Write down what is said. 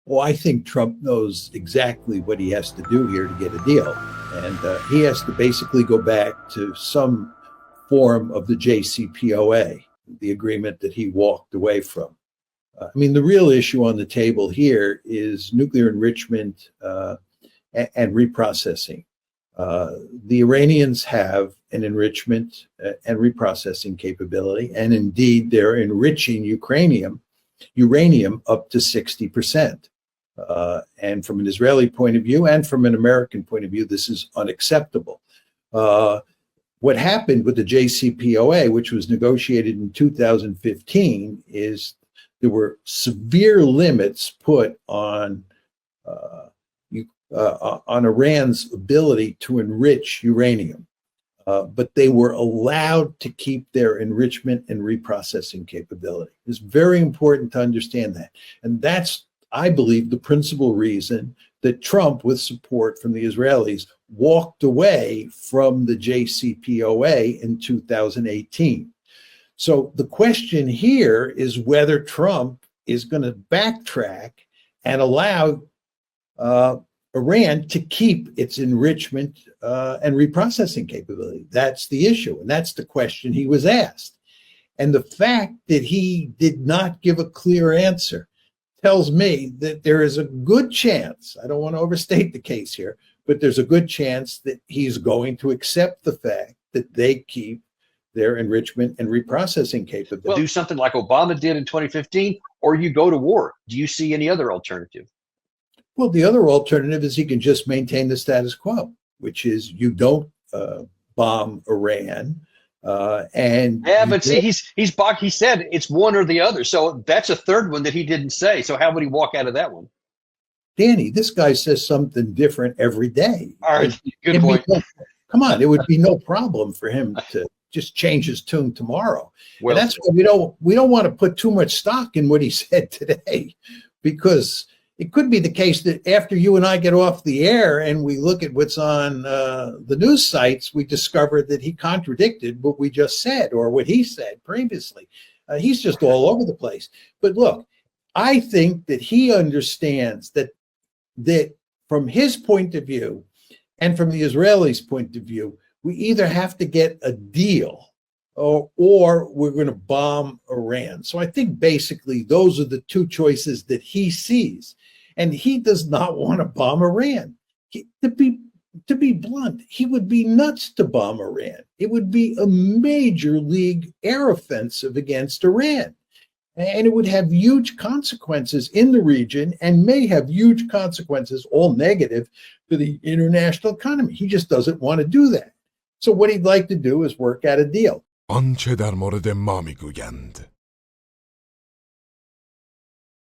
Well, I think Trump knows exactly what he has to do here to get a deal. And he has to basically go back to some form of the JCPOA, the agreement that he walked away from. I mean, the real issue on the table here is nuclear enrichment and reprocessing. The Iranians have an enrichment and reprocessing capability, and indeed they're enriching uranium up to 60%. And from an Israeli point of view and from an American point of view, this is unacceptable. What happened with the JCPOA, which was negotiated in 2015, is there were severe limits put on Iran's ability to enrich uranium, but they were allowed to keep their enrichment and reprocessing capability. It's very important to understand that. And that's, I believe, the principal reason that Trump, with support from the Israelis, walked away from the JCPOA in 2018. So the question here is whether Trump is going to backtrack and allow Iran to keep its enrichment and reprocessing capability. That's the issue, and that's the question he was asked. And the fact that he did not give a clear answer tells me that there is a good chance, I don't want to overstate the case here, but there's a good chance that he's going to accept the fact that they keep their enrichment and reprocessing capability. Well, do something like Obama did in 2015, or you go to war. Do you see any other alternative? Well, the other alternative is he can just maintain the status quo, which is you don't bomb Iran. And yeah, but see, he said it's one or the other. So that's a third one that he didn't say. So how would he walk out of that one? Danny, this guy says something different every day. All right, good point. Come on, it would be no problem for him to just change his tune tomorrow. Well, and that's why we don't want to put too much stock in what he said today, because it could be the case that after you and I get off the air and we look at what's on the news sites, we discover that he contradicted what we just said or what he said previously. He's just all over the place. But look, I think that he understands that from his point of view and from the Israelis' point of view, we either have to get a deal or we're going to bomb Iran. So I think basically those are the two choices that he sees. And he does not want to bomb Iran. To be blunt, he would be nuts to bomb Iran. It would be a major league air offensive against Iran. And it would have huge consequences in the region and may have huge consequences, all negative, for the international economy. He just doesn't want to do that. So what he'd like to do is work out a deal. آنچه در مورد ما میگویند